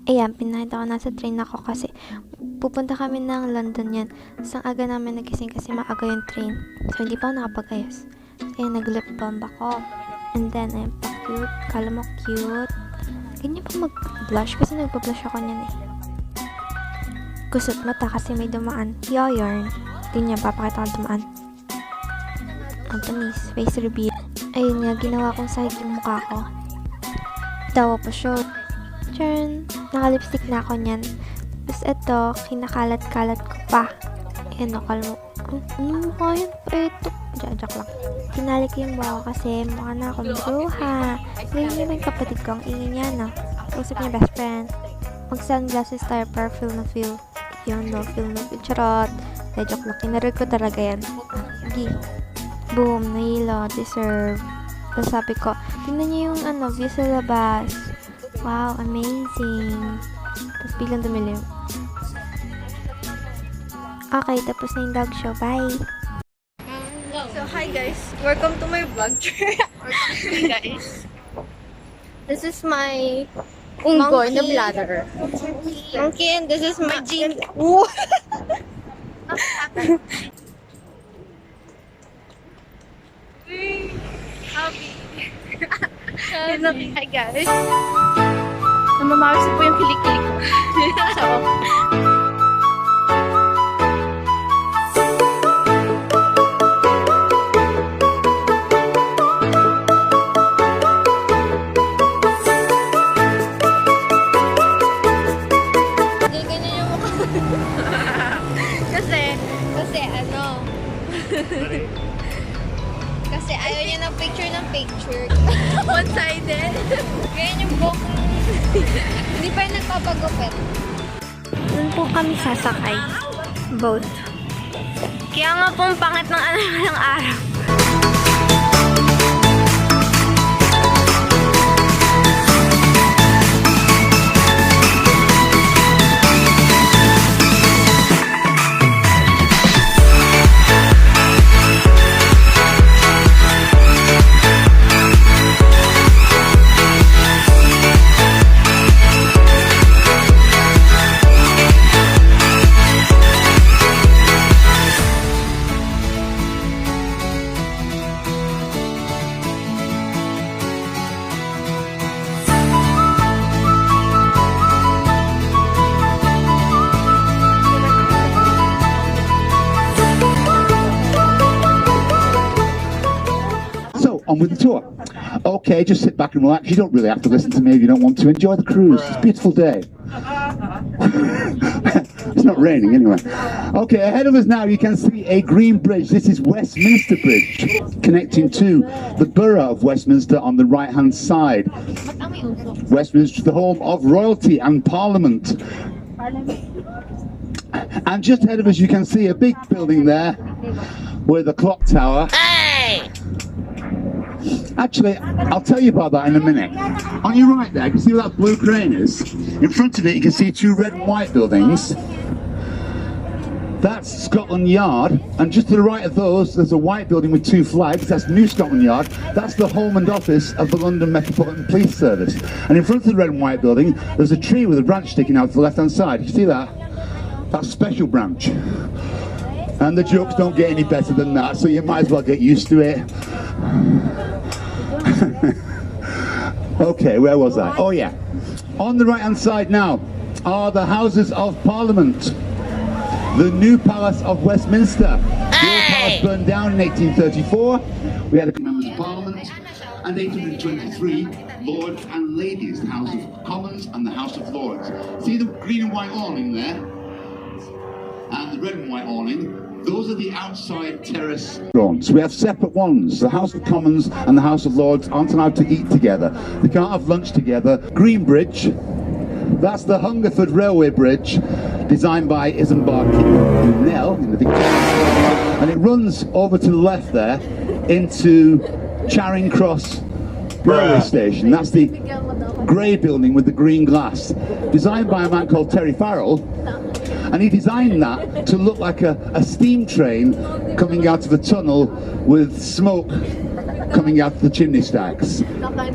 Ayan, pinakita ko nasa train ako kasi pupunta kami ng London yan. So, ang aga namin nagising kasi maaga yung train. So, hindi pa ako nakapag-ayos. So, ayan, nag-lip balm ako. And then, ayan pa cute. Kala mo cute. Ganyan pa mag-blush kasi nagpa-blush ako niyan eh. Kusot mata kasi may dumaan. Yarn. Tingnan niya, papakita ko dumaan. Ang panis. Face reveal. Ayun nga, ginawa kong side yung mukha ko. Tawa pa siya. Tiyarn. Naka-lipstick na ako niyan. Tapos ito, kinakalat-kalat ko pa. Ayan, nakal mo. Mukha yun pa ito. Jajak lang. Tinali ko yung bawa kasi mukha na akong bruha. Ngayon naman kapatid ko, ang ingin niya na. Usap niya best friend. Mag-sunglasses tayo para feel na feel. Yun, no, feel na feel. Charot. Jajak lang. Kinarig ko talaga yan. Sige. Boom, nahilo. Deserve. Tapos sabi ko, tingnan niyo yung view sa labas. Wow, amazing. Tapos biglang dumilim. Okay, tapos na yung dog show. Bye! So, hi guys. Welcome to my vlog. Hi guys. This is my unggoy na bladder. Monkey, and this is my jean. Happy. Hi guys. Namamawis po yung kilik-kilik ko. So, kasi ayaw niya ng picture. One-sided. Ganyan yung buhok. Hindi pa rin nagpapagupit. Doon po kami sasakay. Boat. Kaya nga pong pangit ng araw. On with the tour. Okay, just sit back and relax. You don't really have to listen to me if you don't want to. Enjoy the cruise. It's a beautiful day. It's not raining anyway. Okay, ahead of us now you can see a green bridge. This is Westminster Bridge, connecting to the borough of Westminster on the right-hand side. Westminster is the home of royalty and Parliament. And just ahead of us you can see a big building there with a clock tower. Actually, I'll tell you about that in a minute. On your right there, you can see where that blue crane is. In front of it, you can see two red and white buildings. That's Scotland Yard. And just to the right of those, there's a white building with two flags. That's New Scotland Yard. That's the home and office of the London Metropolitan Police Service. And in front of the red and white building, there's a tree with a branch sticking out to the left-hand side. You see that? That's a special branch. And the jokes don't get any better than that, so you might as well get used to it. Okay, where was I? Oh yeah. On the right hand side now are the Houses of Parliament. The new Palace of Westminster. The old palace burned down in 1834. We had a Members of Parliament. And 823 Lords and Ladies, the House of Commons and the House of Lords. See the green and white awning there? And the red and white awning. Those are the outside terrace. So we have separate ones. The House of Commons and the House of Lords aren't allowed to eat together. They can't have lunch together. Green Bridge, that's the Hungerford Railway Bridge, designed by Isambard Nell in the Victoria. And it runs over to the left there into Charing Cross Railway Station. That's the grey building with the green glass, designed by a man called Terry Farrell. And he designed that to look like a steam train coming out of a tunnel with smoke coming out of the chimney stacks.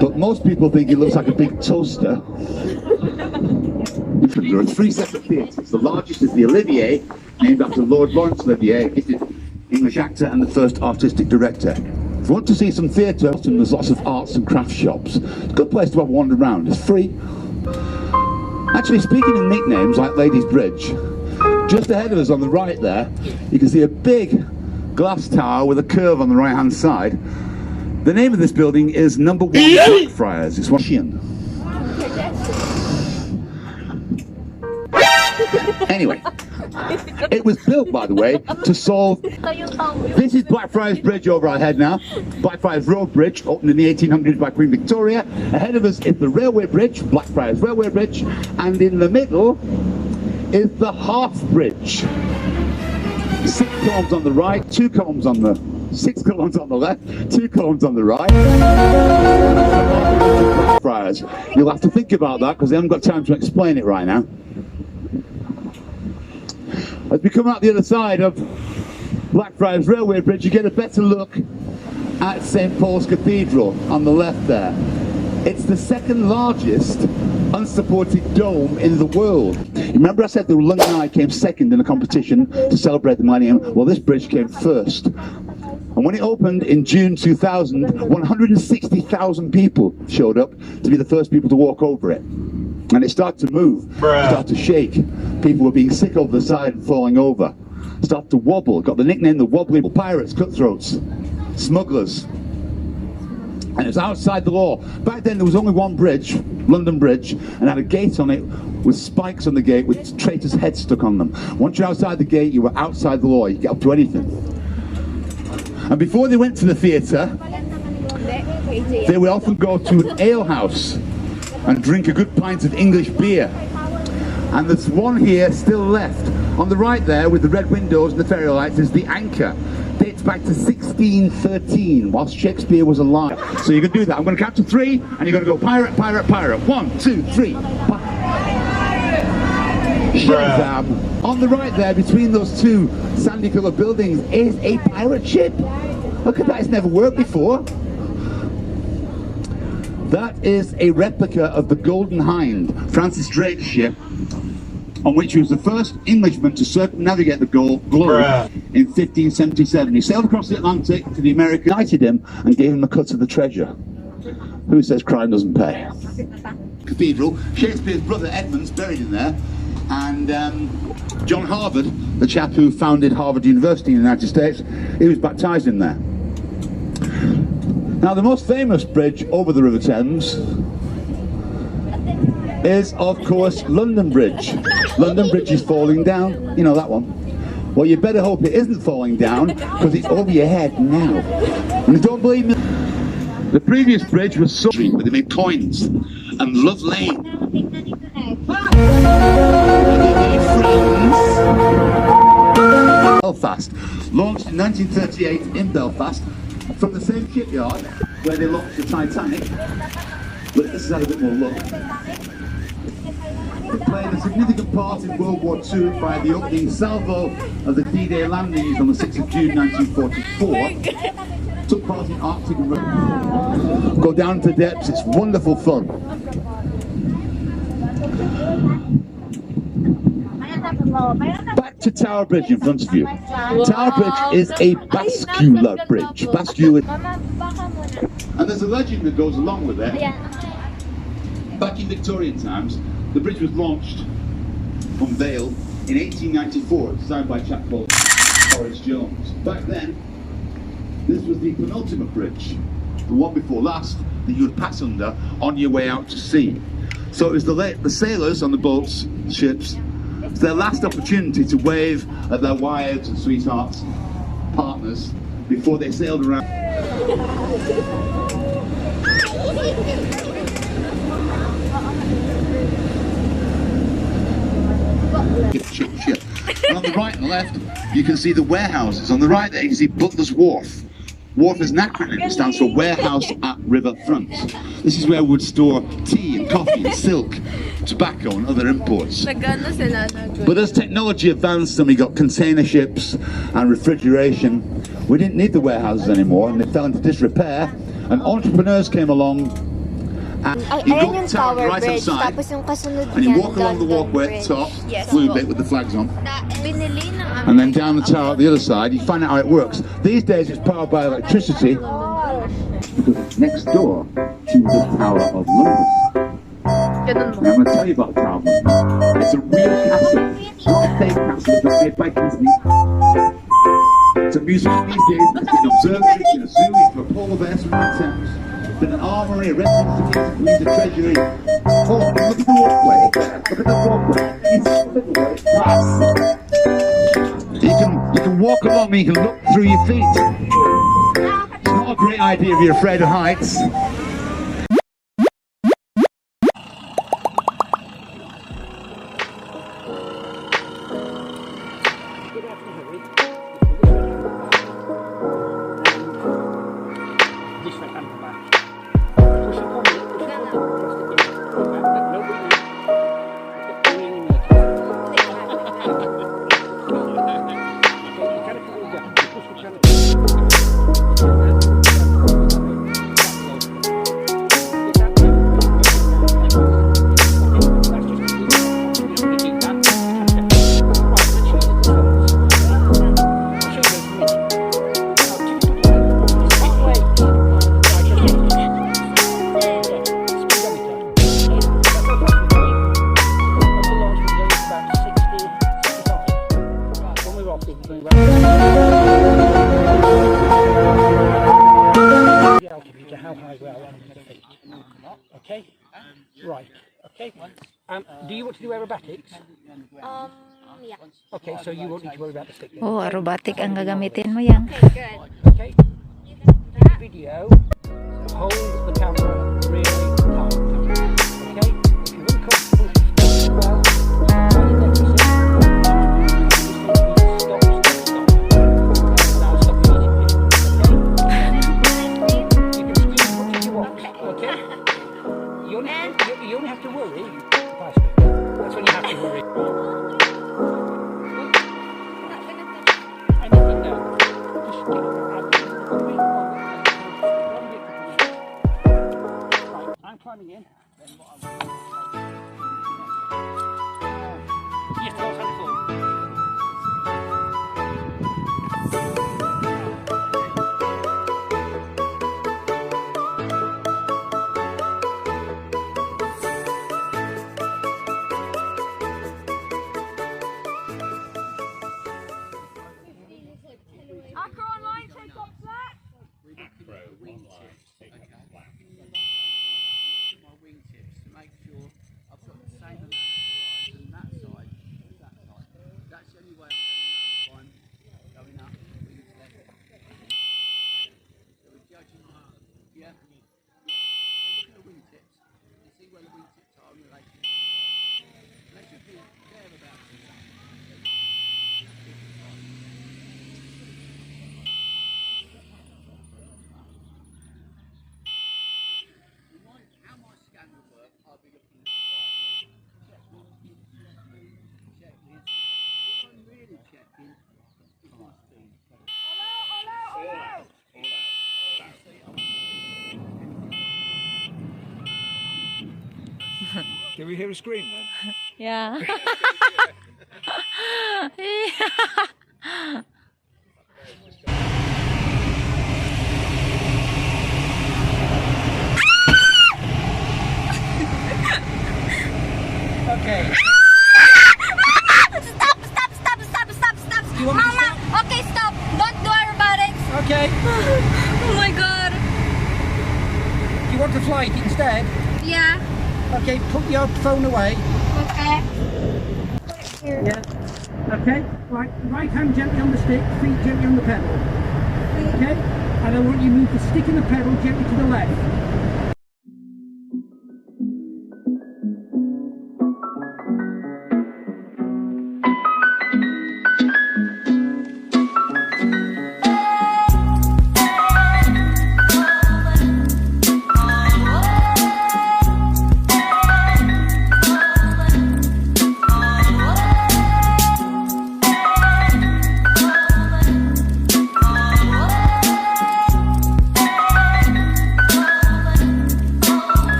But most people think it looks like a big toaster. There are three separate theatres. The largest is the Olivier, named after Lord Laurence Olivier, English actor and the first artistic director. If you want to see some theatre, there's lots of arts and crafts shops. It's a good place to have a wander around. It's free. Actually, speaking of nicknames like Ladies Bridge, just ahead of us on the right there, you can see a big glass tower with a curve on the right-hand side. The name of this building is Number 1 Blackfriars. It's one. Anyway, it was built, by the way, to solve... This is Blackfriars Bridge over our head now. Blackfriars Road Bridge, opened in the 1800s by Queen Victoria. Ahead of us is the railway bridge, Blackfriars Railway Bridge. And in the middle is the Half Bridge. 6 columns on the right, 2 columns on the... 6 columns on the left, 2 columns on the right. Blackfriars. You'll have to think about that because I haven't got time to explain it right now. As we come out the other side of Blackfriars Railway Bridge, you get a better look at St. Paul's Cathedral on the left there. It's the second largest unsupported dome in the world. Remember I said the London Eye came second in a competition to celebrate the millennium? Well, this bridge came first. And when it opened in June 2000, 160,000 people showed up to be the first people to walk over it. And it started to move, started to shake. People were being sick over the side and falling over. Started to wobble, got the nickname the wobbly pirates, cutthroats, smugglers. And it was outside the law. Back then there was only one bridge, London Bridge, and had a gate on it with spikes on the gate with traitors' heads stuck on them. Once you're outside the gate, you were outside the law, you could get up to anything. And before they went to the theatre, they would often go to an ale house and drink a good pint of English beer. And there's one here still left. On the right there, with the red windows and the fairy lights, is the Anchor. Dates back to 1613, whilst Shakespeare was alive. So you can do that. I'm going to count to 3, and you're going to go pirate, pirate, pirate. 1, 2, 3. Shazam. On the right there, between those two sandy-coloured buildings, is a pirate ship. Look at that, it's never worked before. That is a replica of the Golden Hind, Francis Drake's ship, on which he was the first Englishman to circumnavigate the globe in 1577. He sailed across the Atlantic to the Americans, knighted him, and gave him a cut of the treasure. Who says crime doesn't pay? Cathedral, Shakespeare's brother Edmund's buried in there, and John Harvard, the chap who founded Harvard University in the United States, he was baptized in there. Now, the most famous bridge over the River Thames is, of course, London Bridge. London Bridge is falling down. You know that one. Well, you better hope it isn't falling down, because it's over your head now. And you don't believe me? The previous bridge was so where they made coins, and Love Lane. Belfast, launched in 1938 in Belfast, from the same shipyard where they launched the Titanic, but this has had a bit more luck. It played a significant part in World War II by the opening salvo of the D-Day landings on the 6th of June 1944. Took part in Arctic and go down to depths, it's wonderful fun. Back to Tower Bridge in front of you. Tower Bridge is a bascular bridge. And there's a legend that goes along with it. Back in Victorian times, the bridge was launched from Vale in 1894, designed by a chap called Horace Jones. Back then, this was the penultimate bridge, the one before last, that you would pass under on your way out to sea. So it was the sailors on the boats, ships, it's their last opportunity to wave at their wives and sweethearts, partners, before they sailed around. And on the right and the left, you can see the warehouses. On the right there, you can see Butler's Wharf. Wharf is an acronym, it stands for Warehouse at River Front. This is where we would store tea and coffee and silk, tobacco and other imports. But as technology advanced and we got container ships and refrigeration, we didn't need the warehouses anymore, and they fell into disrepair, and entrepreneurs came along You've Ayan got yung the tower on the Tower right hand Bridge. side, Tapos yung kasunod and you niyan, walk along the London walkway at Bridge. the top, Yes. blue bit with the flags on. Binili ng And then down the tower at the other side, you find out how it works. These days it's powered by electricity. Next door to the Tower of London. Ganun mo. And I'm going to tell you about the Tower of London. It's a real castle. It's not a fake castle, it's not made by Disney. It's a museum these days. It's been observatory, it's been a zoo, it's a polar bear swimming Thames. It's been an armory, a residence, a Queen's treasury. Oh, look at the walkway. Look at the walkway. It's a little way past. You can walk along and you can look through your feet. It's not a great idea if you're afraid of heights. Okay? Right. Okay. Do you want to do aerobatics? Yeah. Okay, so you won't need to worry about the stick. Oh, aerobatic ang gagamitin mo yan. Okay, good. Okay? In the video, hold the camera really tight. Okay? If you're uncomfortable, stop well. When you make a stop. That'll stop immediately. Okay? You can scream as much as you want. Okay? You only have to worry. That's when you have to worry. Anything now. Just get it out. Right, I'm climbing in. Yes, go on the floor. Can we hear a scream then? Yeah. Okay. Stop. You want me to Mama, okay, stop. Don't do aerobatics. Okay. Oh my god. Do you want to fly it instead? Yeah. Okay, put your phone away. Okay. Yeah. Okay. Right hand gently on the stick, feet gently on the pedal. Okay. And I want you to move the stick and the pedal gently to the left.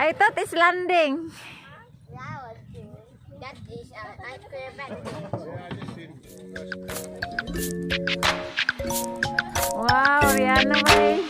I thought it's landing. That is ice cream. Wow, Rihanna may